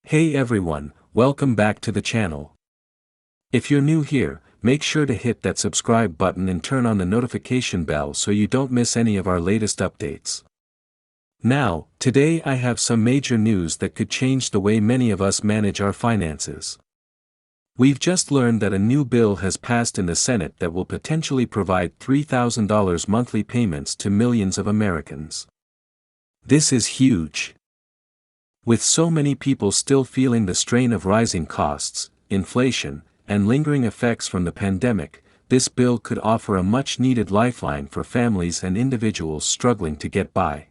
Hey everyone, welcome back to the channel. If you're new here, make sure to hit that subscribe button and turn on the notification bell so you don't miss any of our latest updates. Now, today I have some major news that could change the way many of us manage our finances. We've just learned that a new bill has passed in the Senate that will potentially provide $3,000 monthly payments to millions of Americans. This is huge. With so many people still feeling the strain of rising costs, inflation, and lingering effects from the pandemic, this bill could offer a much-needed lifeline for families and individuals struggling to get by.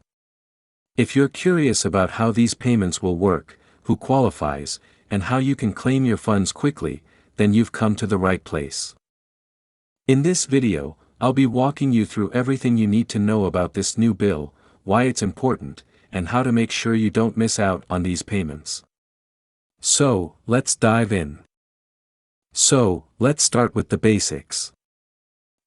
If you're curious about how these payments will work, who qualifies, and how you can claim your funds quickly, then you've come to the right place. In this video, I'll be walking you through everything you need to know about this new bill, why it's important, and how to make sure you don't miss out on these payments. So, let's dive in. Let's start with the basics.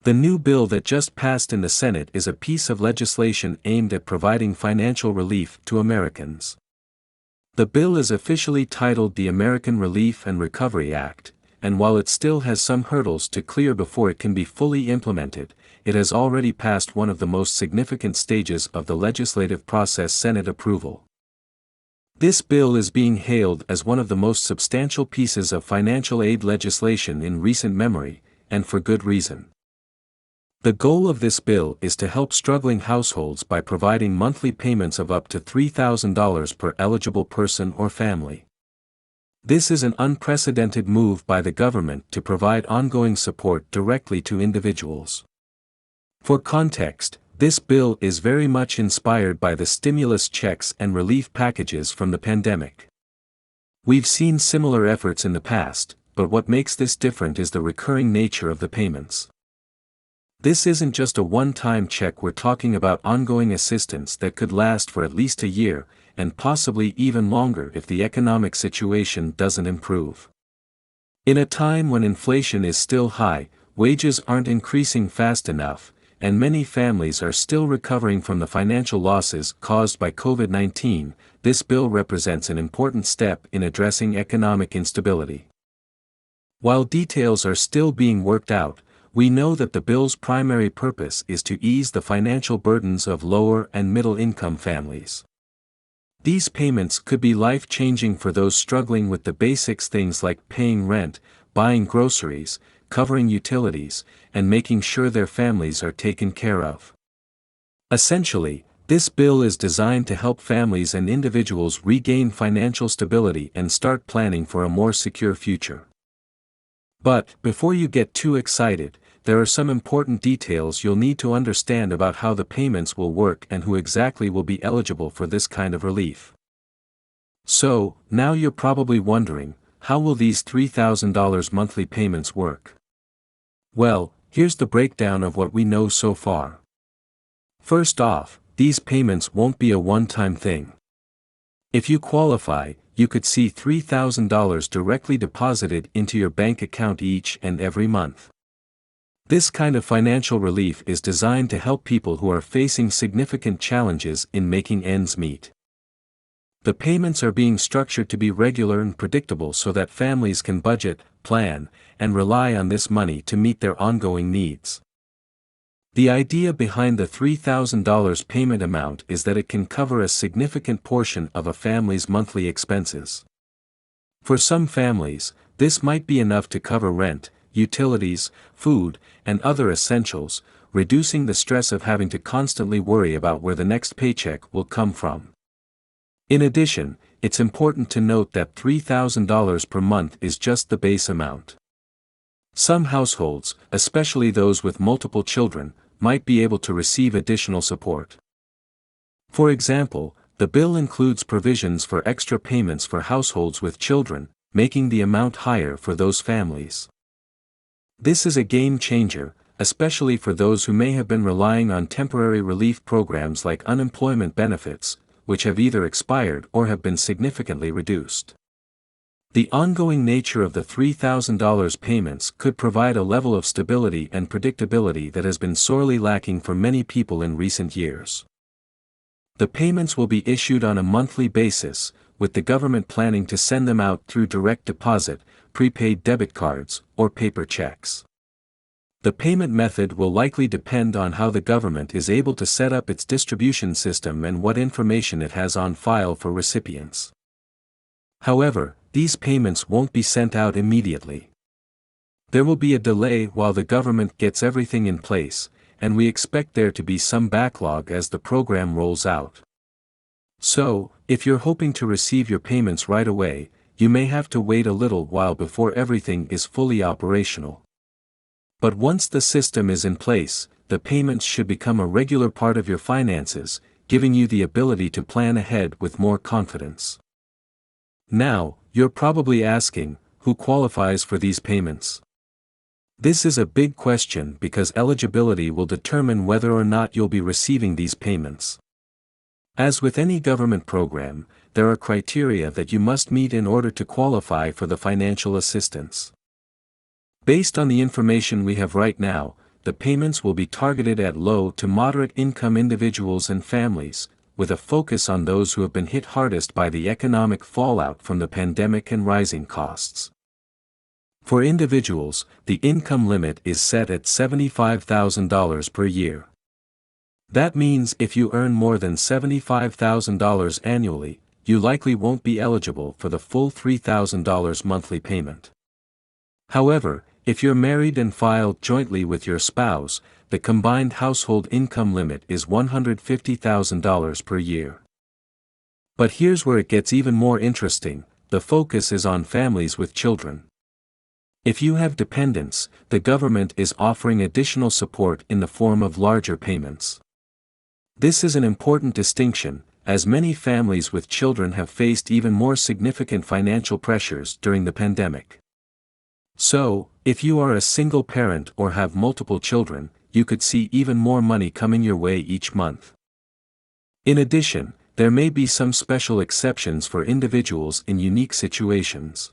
The new bill that just passed in the Senate is a piece of legislation aimed at providing financial relief to Americans. The bill is officially titled the American Relief and Recovery Act, and while it still has some hurdles to clear before it can be fully implemented, it has already passed one of the most significant stages of the legislative process: Senate approval. This bill is being hailed as one of the most substantial pieces of financial aid legislation in recent memory, and for good reason. The goal of this bill is to help struggling households by providing monthly payments of up to $3,000 per eligible person or family. This is an unprecedented move by the government to provide ongoing support directly to individuals. For context, this bill is very much inspired by the stimulus checks and relief packages from the pandemic. We've seen similar efforts in the past, but what makes this different is the recurring nature of the payments. This isn't just a one-time check. We're talking about ongoing assistance that could last for at least a year, and possibly even longer if the economic situation doesn't improve. In a time when inflation is still high, wages aren't increasing fast enough, and many families are still recovering from the financial losses caused by COVID-19, this bill represents an important step in addressing economic instability. While details are still being worked out, we know that the bill's primary purpose is to ease the financial burdens of lower and middle-income families. These payments could be life-changing for those struggling with the basics, things like paying rent, buying groceries, covering utilities, and making sure their families are taken care of. Essentially, this bill is designed to help families and individuals regain financial stability and start planning for a more secure future. But, before you get too excited, there are some important details you'll need to understand about how the payments will work and who exactly will be eligible for this kind of relief. So, now you're probably wondering, how will these $3,000 monthly payments work? Well, here's the breakdown of what we know so far. First off, these payments won't be a one-time thing. If you qualify, you could see $3,000 directly deposited into your bank account each and every month. This kind of financial relief is designed to help people who are facing significant challenges in making ends meet. The payments are being structured to be regular and predictable so that families can budget, plan, and rely on this money to meet their ongoing needs. The idea behind the $3,000 payment amount is that it can cover a significant portion of a family's monthly expenses. For some families, this might be enough to cover rent, utilities, food, and other essentials, reducing the stress of having to constantly worry about where the next paycheck will come from. In addition, it's important to note that $3,000 per month is just the base amount. Some households, especially those with multiple children, might be able to receive additional support. For example, the bill includes provisions for extra payments for households with children, making the amount higher for those families. This is a game changer, especially for those who may have been relying on temporary relief programs like unemployment benefits, which have either expired or have been significantly reduced. The ongoing nature of the $3,000 payments could provide a level of stability and predictability that has been sorely lacking for many people in recent years. The payments will be issued on a monthly basis, with the government planning to send them out through direct deposit, prepaid debit cards, or paper checks. The payment method will likely depend on how the government is able to set up its distribution system and what information it has on file for recipients. However, these payments won't be sent out immediately. There will be a delay while the government gets everything in place, and we expect there to be some backlog as the program rolls out. So, if you're hoping to receive your payments right away, you may have to wait a little while before everything is fully operational. But once the system is in place, the payments should become a regular part of your finances, giving you the ability to plan ahead with more confidence. Now, you're probably asking, who qualifies for these payments? This is a big question because eligibility will determine whether or not you'll be receiving these payments. As with any government program, there are criteria that you must meet in order to qualify for the financial assistance. Based on the information we have right now, the payments will be targeted at low to moderate income individuals and families, with a focus on those who have been hit hardest by the economic fallout from the pandemic and rising costs. For individuals, the income limit is set at $75,000 per year. That means if you earn more than $75,000 annually, you likely won't be eligible for the full $3,000 monthly payment. However, if you're married and filed jointly with your spouse, the combined household income limit is $150,000 per year. But here's where it gets even more interesting: the focus is on families with children. If you have dependents, the government is offering additional support in the form of larger payments. This is an important distinction, as many families with children have faced even more significant financial pressures during the pandemic. So, if you are a single parent or have multiple children, you could see even more money coming your way each month. In addition, there may be some special exceptions for individuals in unique situations.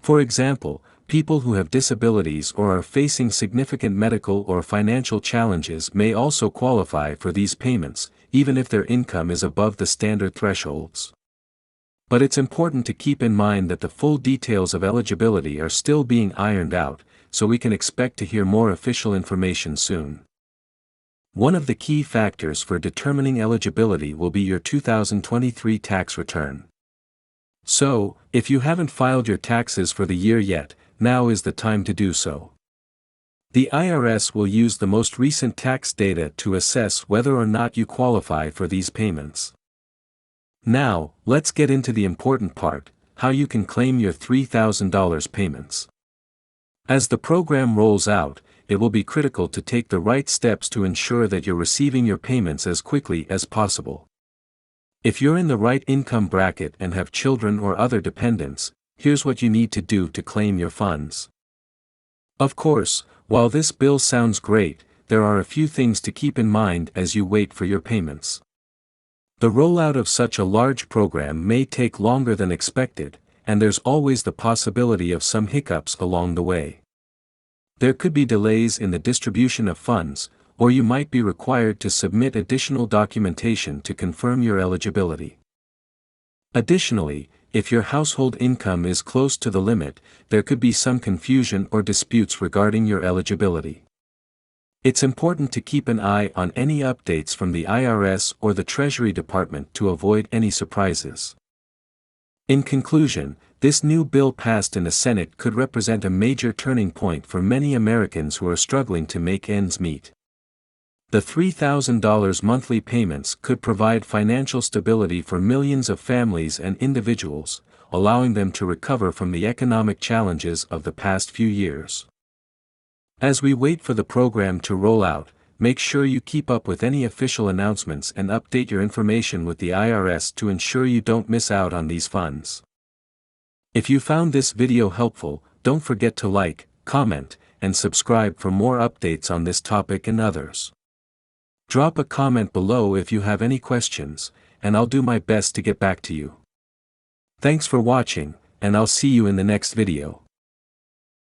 For example, people who have disabilities or are facing significant medical or financial challenges may also qualify for these payments, even if their income is above the standard thresholds. But it's important to keep in mind that the full details of eligibility are still being ironed out, so we can expect to hear more official information soon. One of the key factors for determining eligibility will be your 2023 tax return. So, if you haven't filed your taxes for the year yet, now is the time to do so. The IRS will use the most recent tax data to assess whether or not you qualify for these payments. Now, let's get into the important part: how you can claim your $3,000 payments. As the program rolls out, it will be critical to take the right steps to ensure that you're receiving your payments as quickly as possible. If you're in the right income bracket and have children or other dependents, here's what you need to do to claim your funds. Of course, while this bill sounds great, there are a few things to keep in mind as you wait for your payments. The rollout of such a large program may take longer than expected, and there's always the possibility of some hiccups along the way. There could be delays in the distribution of funds, or you might be required to submit additional documentation to confirm your eligibility. Additionally, if your household income is close to the limit, there could be some confusion or disputes regarding your eligibility. It's important to keep an eye on any updates from the IRS or the Treasury Department to avoid any surprises. In conclusion, this new bill passed in the Senate could represent a major turning point for many Americans who are struggling to make ends meet. The $3,000 monthly payments could provide financial stability for millions of families and individuals, allowing them to recover from the economic challenges of the past few years. As we wait for the program to roll out, make sure you keep up with any official announcements and update your information with the IRS to ensure you don't miss out on these funds. If you found this video helpful, don't forget to like, comment, and subscribe for more updates on this topic and others. Drop a comment below if you have any questions, and I'll do my best to get back to you. Thanks for watching, and I'll see you in the next video.